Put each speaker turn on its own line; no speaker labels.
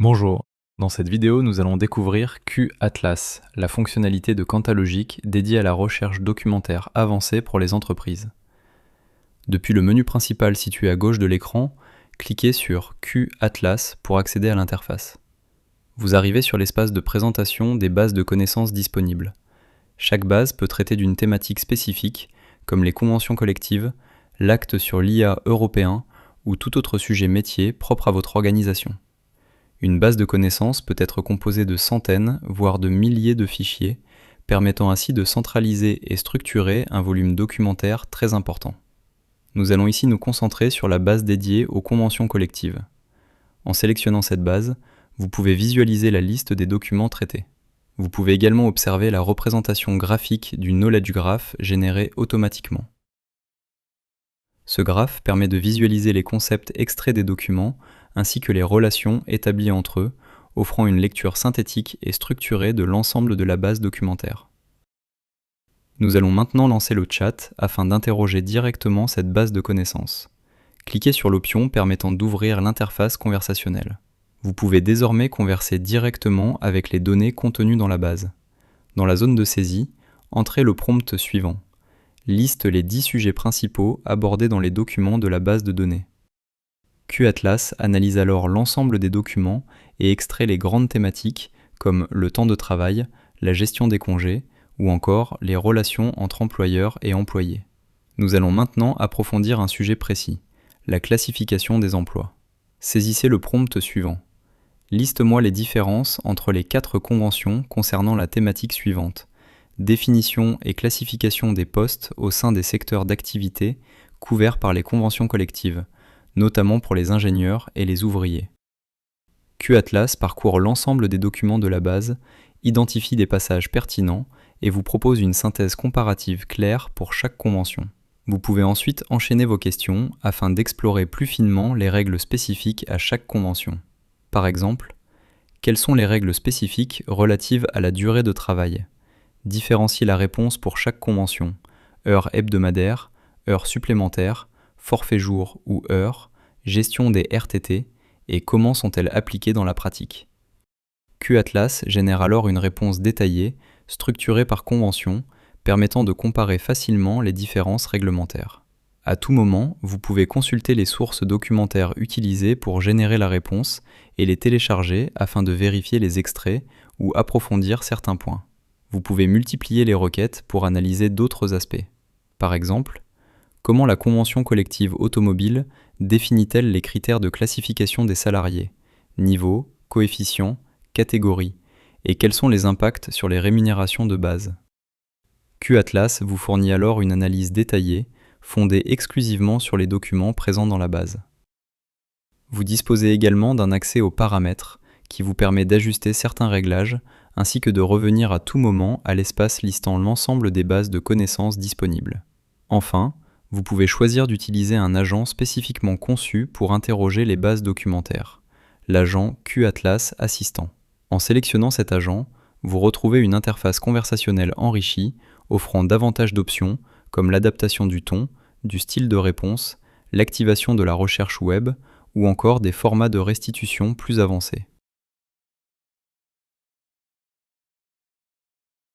Bonjour, dans cette vidéo nous allons découvrir QAtlas, la fonctionnalité de Quantalogic dédiée à la recherche documentaire avancée pour les entreprises. Depuis le menu principal situé à gauche de l'écran, cliquez sur QAtlas pour accéder à l'interface. Vous arrivez sur l'espace de présentation des bases de connaissances disponibles. Chaque base peut traiter d'une thématique spécifique, comme les conventions collectives, l'acte sur l'IA européen ou tout autre sujet métier propre à votre organisation. Une base de connaissances peut être composée de centaines, voire de milliers de fichiers, permettant ainsi de centraliser et structurer un volume documentaire très important. Nous allons ici nous concentrer sur la base dédiée aux conventions collectives. En sélectionnant cette base, vous pouvez visualiser la liste des documents traités. Vous pouvez également observer la représentation graphique du knowledge graph généré automatiquement. Ce graphe permet de visualiser les concepts extraits des documents ainsi que les relations établies entre eux, offrant une lecture synthétique et structurée de l'ensemble de la base documentaire. Nous allons maintenant lancer le chat afin d'interroger directement cette base de connaissances. Cliquez sur l'option permettant d'ouvrir l'interface conversationnelle. Vous pouvez désormais converser directement avec les données contenues dans la base. Dans la zone de saisie, entrez le prompt suivant. Liste les 10 sujets principaux abordés dans les documents de la base de données. QAtlas analyse alors l'ensemble des documents et extrait les grandes thématiques comme le temps de travail, la gestion des congés ou encore les relations entre employeurs et employés. Nous allons maintenant approfondir un sujet précis, la classification des emplois. Saisissez le prompt suivant. Liste-moi les différences entre les 4 conventions concernant la thématique suivante. Définition et classification des postes au sein des secteurs d'activité couverts par les conventions collectives, notamment pour les ingénieurs et les ouvriers. QAtlas parcourt l'ensemble des documents de la base, identifie des passages pertinents et vous propose une synthèse comparative claire pour chaque convention. Vous pouvez ensuite enchaîner vos questions afin d'explorer plus finement les règles spécifiques à chaque convention. Par exemple, quelles sont les règles spécifiques relatives à la durée de travail ? Différenciez la réponse pour chaque convention, heures hebdomadaires, heures supplémentaires, forfait jour ou heure, gestion des RTT et comment sont-elles appliquées dans la pratique. QAtlas génère alors une réponse détaillée, structurée par convention, permettant de comparer facilement les différences réglementaires. À tout moment, vous pouvez consulter les sources documentaires utilisées pour générer la réponse et les télécharger afin de vérifier les extraits ou approfondir certains points. Vous pouvez multiplier les requêtes pour analyser d'autres aspects. Par exemple, comment la convention collective automobile définit-elle les critères de classification des salariés, niveau, coefficient, catégorie, et quels sont les impacts sur les rémunérations de base? QAtlas vous fournit alors une analyse détaillée, fondée exclusivement sur les documents présents dans la base. Vous disposez également d'un accès aux paramètres, qui vous permet d'ajuster certains réglages, ainsi que de revenir à tout moment à l'espace listant l'ensemble des bases de connaissances disponibles. Enfin, vous pouvez choisir d'utiliser un agent spécifiquement conçu pour interroger les bases documentaires, l'agent QAtlas Assistant. En sélectionnant cet agent, vous retrouvez une interface conversationnelle enrichie, offrant davantage d'options comme l'adaptation du ton, du style de réponse, l'activation de la recherche web ou encore des formats de restitution plus avancés.